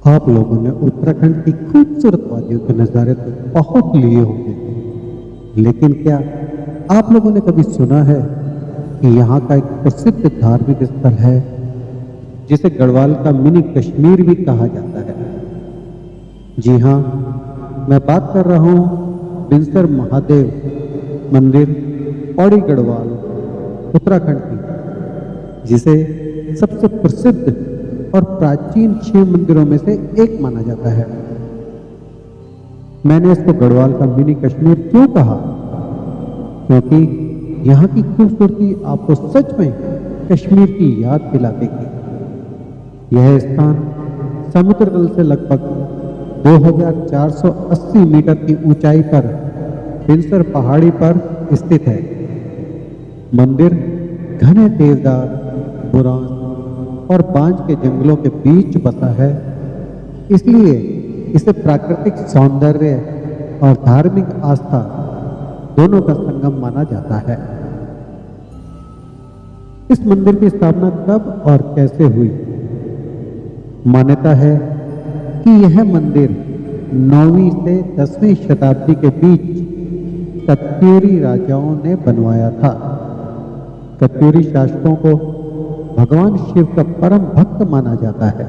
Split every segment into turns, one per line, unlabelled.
आप लोगों ने उत्तराखंड की खूबसूरत वादियों के नज़ारे तो बहुत लिए होंगे, लेकिन क्या आप लोगों ने कभी सुना है कि यहाँ का एक प्रसिद्ध धार्मिक स्थल है जिसे गढ़वाल का मिनी कश्मीर भी कहा जाता है। जी हाँ, मैं बात कर रहा हूँ बिनसर महादेव मंदिर, पौड़ी गढ़वाल, उत्तराखंड की, जिसे सबसे प्रसिद्ध और प्राचीन शिव मंदिरों में से एक माना जाता है। मैंने इसको गढ़वाल का मिनी कश्मीर क्यों कहा? क्योंकि यहाँ की खूबसूरती आपको सच में कश्मीर की याद दिला देगी। यह स्थान समुद्र तल से लगभग 2480 मीटर की ऊंचाई पर बिनसर पहाड़ी पर स्थित है। मंदिर घने देवदार, बुरांस और बांज के जंगलों के बीच बसा है, इसलिए इसे प्राकृतिक सौंदर्य और धार्मिक आस्था दोनों का संगम माना जाता है। इस मंदिर की स्थापना कब और कैसे हुई? मान्यता है कि यह मंदिर 9वीं से 10वीं शताब्दी के बीच कत्यूरी राजाओं ने बनवाया था। कत्यूरी शासकों को भगवान शिव का परम भक्त माना जाता है।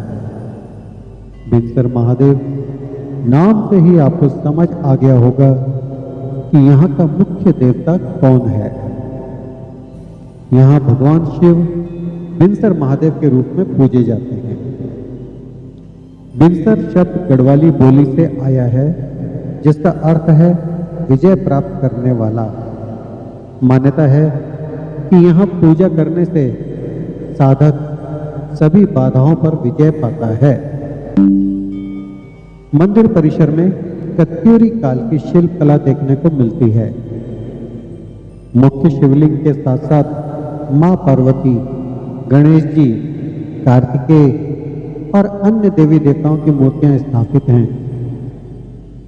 बिनसर महादेव नाम से ही आपको समझ आ गया होगा कि यहाँ का मुख्य देवता कौन है। यहाँ भगवान शिव बिनसर महादेव के रूप में पूजे जाते हैं। बिनसर शब्द गढ़वाली बोली से आया है, जिसका अर्थ है विजय प्राप्त करने वाला। मान्यता है कि यहाँ पूजा करने से साधक सभी बाधाओं पर विजय पाता है। मंदिर परिसर में कत्यूरी काल की शिल्प कला देखने को मिलती है। मुख्य शिवलिंग के साथ साथ मां पार्वती, गणेश जी, कार्तिकेय और अन्य देवी देवताओं की मूर्तियां स्थापित हैं।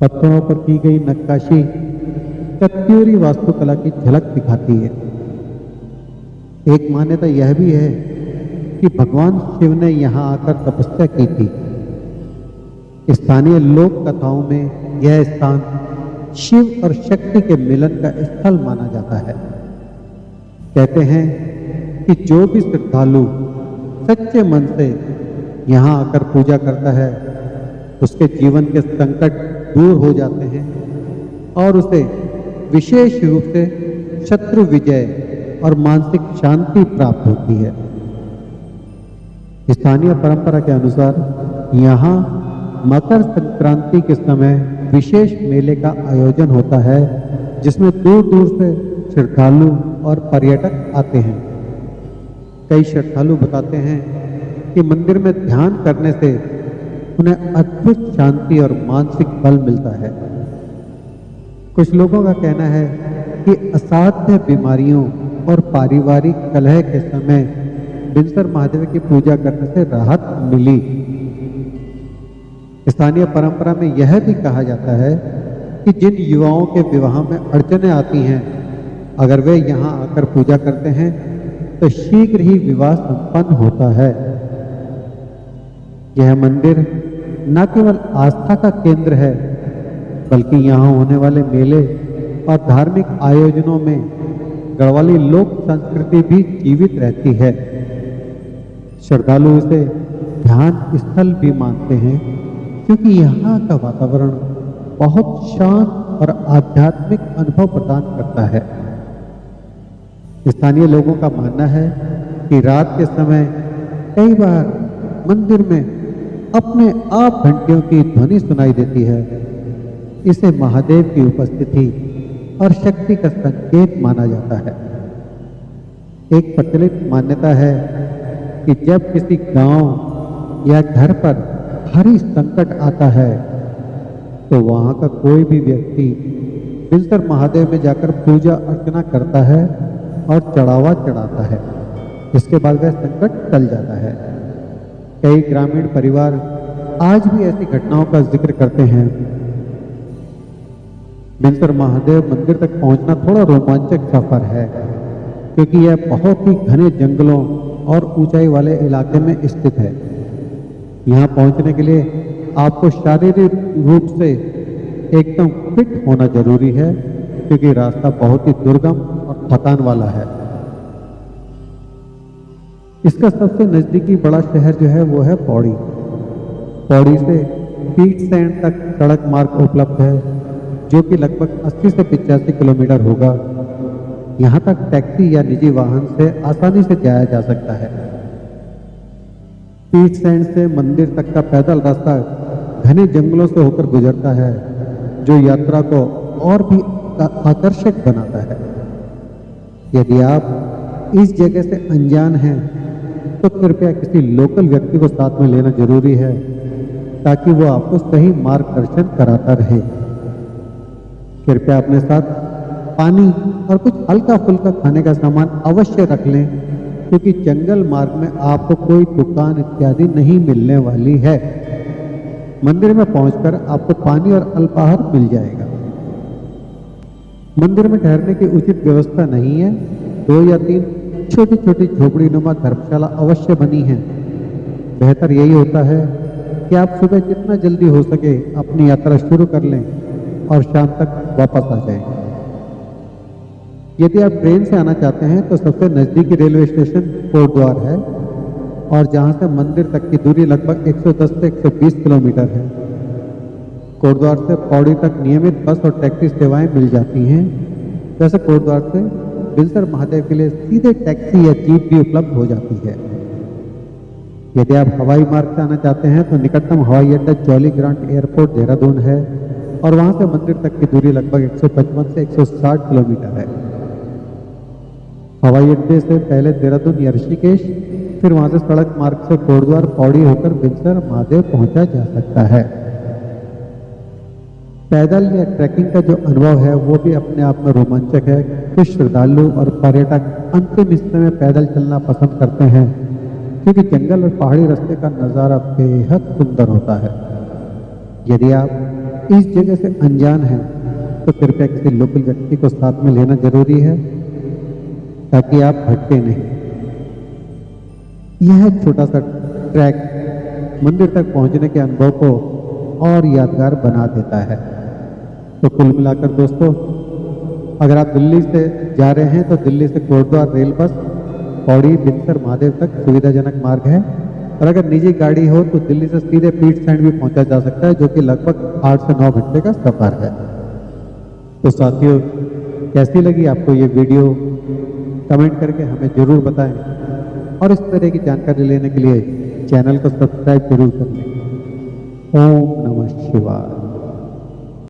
पत्थरों पर की गई नक्काशी कत्यूरी वास्तुकला की झलक दिखाती है। एक मान्यता यह भी है कि भगवान शिव ने यहाँ आकर तपस्या की थी। स्थानीय लोक कथाओं में यह स्थान शिव और शक्ति के मिलन का स्थल माना जाता है। कहते हैं कि जो भी श्रद्धालु सच्चे मन से यहाँ आकर पूजा करता है, उसके जीवन के संकट दूर हो जाते हैं और उसे विशेष रूप से शत्रु विजय और मानसिक शांति प्राप्त होती है। स्थानीय परंपरा के अनुसार यहाँ मकर संक्रांति के समय विशेष मेले का आयोजन होता है, जिसमें दूर दूर से श्रद्धालु और पर्यटक आते हैं। कई श्रद्धालु बताते हैं कि मंदिर में ध्यान करने से उन्हें अद्भुत शांति और मानसिक बल मिलता है। कुछ लोगों का कहना है कि असाध्य बीमारियों और पारिवारिक कलह के समय बिनसर महादेव की पूजा करने से राहत मिली। स्थानीय परंपरा में यह भी कहा जाता है कि जिन युवाओं के विवाह में अड़चनें आती हैं, अगर वे यहाँ आकर पूजा करते हैं तो शीघ्र ही विवाह संपन्न होता है। यह मंदिर न केवल आस्था का केंद्र है, बल्कि यहाँ होने वाले मेले और धार्मिक आयोजनों में गढ़वाली लोक संस्कृति भी जीवित रहती है। श्रद्धालु इसे ध्यान स्थल भी मानते हैं, क्योंकि यहाँ का वातावरण बहुत शांत और आध्यात्मिक अनुभव प्रदान करता है। स्थानीय लोगों का मानना है कि रात के समय कई बार मंदिर में अपने आप घंटियों की ध्वनि सुनाई देती है। इसे महादेव की उपस्थिति और शक्ति का संकेत माना जाता है। एक प्रचलित मान्यता है कि जब किसी गांव या घर पर भारी संकट आता है, तो वहां का कोई भी व्यक्ति बिनसर महादेव में जाकर पूजा अर्चना करता है और चढ़ावा चढ़ाता है। इसके बाद वह संकट टल जाता है। कई ग्रामीण परिवार आज भी ऐसी घटनाओं का जिक्र करते हैं। बिनसर महादेव मंदिर तक पहुंचना थोड़ा रोमांचक सफर है, क्योंकि यह बहुत ही घने जंगलों और ऊंचाई वाले इलाके में स्थित है। यहाँ पहुंचने के लिए आपको शारीरिक रूप से एकदम फिट होना जरूरी है, क्योंकि रास्ता बहुत ही दुर्गम और थकान वाला है। इसका सबसे नजदीकी बड़ा शहर जो है वो है पौड़ी। पौड़ी से पीटसैंड तक सड़क मार्ग उपलब्ध है, जो कि लगभग 80 से 85 किलोमीटर होगा। यहाँ तक टैक्सी या निजी वाहन से आसानी से जाया जा सकता है। पीटसैंड से मंदिर तक का पैदल रास्ता घने जंगलों से होकर गुजरता है, जो यात्रा को और भी आकर्षक बनाता है। यदि आप इस जगह से अनजान हैं तो कृपया किसी लोकल व्यक्ति को साथ में लेना जरूरी है, ताकि वो आपको सही मार्गदर्शन कराता रहे। कृपया अपने साथ पानी और कुछ हल्का फुल्का खाने का सामान अवश्य रख लें, क्योंकि जंगल मार्ग में आपको कोई दुकान इत्यादि नहीं मिलने वाली है। मंदिर में पहुंचकर आपको पानी और अल्पाहार मिल जाएगा। मंदिर में ठहरने की उचित व्यवस्था नहीं है। 2 या 3 छोटी छोटी झोपड़ी नुमा धर्मशाला अवश्य बनी है। बेहतर यही होता है कि आप सुबह जितना जल्दी हो सके अपनी यात्रा शुरू कर लें और शाम तक वापस आ जाएं। यदि आप ट्रेन से आना चाहते हैं तो सबसे नज़दीकी रेलवे स्टेशन कोटद्वार है, और जहां से मंदिर तक की दूरी लगभग 110 से 120 किलोमीटर है। कोटद्वार से पौड़ी तक नियमित बस और टैक्सी सेवाएं मिल जाती हैं। वैसे कोटद्वार से बिलसर महादेव के लिए सीधे टैक्सी या जीप भी उपलब्ध हो जाती है। यदि आप हवाई मार्ग से आना चाहते हैं तो निकटतम हवाई अड्डा जॉली ग्रांट एयरपोर्ट देहरादून है, और वहां से मंदिर तक की दूरी लगभग 155 से 160 किलोमीटर है। हवाई अड्डे से पहले देहरादून या ऋषिकेश, फिर वहां से सड़क मार्ग से कोटद्वार पौड़ी होकर बिलसर महादेव पहुंचा जा सकता है। पैदल या ट्रैकिंग का जो अनुभव है वो भी अपने आप में रोमांचक है। कुछ श्रद्धालु और पर्यटक अंतिम हिस्से में पैदल चलना पसंद करते हैं, क्योंकि जंगल और पहाड़ी रास्ते का नज़ारा बेहद सुंदर होता है। यदि आप इस जगह से अनजान हैं तो कृपया किसी लोकल व्यक्ति को साथ में लेना जरूरी है, ताकि आप भटके नहीं। यह छोटा सा ट्रैक मंदिर तक पहुंचने के अनुभव को और यादगार बना देता है। तो कुल मिलाकर दोस्तों, अगर आप दिल्ली से जा रहे हैं तो दिल्ली से कोटद्वार रेल बस पौड़ी बिलसर महादेव तक सुविधाजनक मार्ग है, और अगर निजी गाड़ी हो तो दिल्ली से सीधे पीटसैंड भी पहुंचा जा सकता है, जो कि लगभग 8 से 9 घंटे का सफर है। तो साथियों, कैसी लगी आपको ये वीडियो? कमेंट करके हमें जरूर बताएं, और इस तरह की जानकारी लेने के लिए चैनल को सब्सक्राइब जरूर कर लें। ओम नमः शिवाय।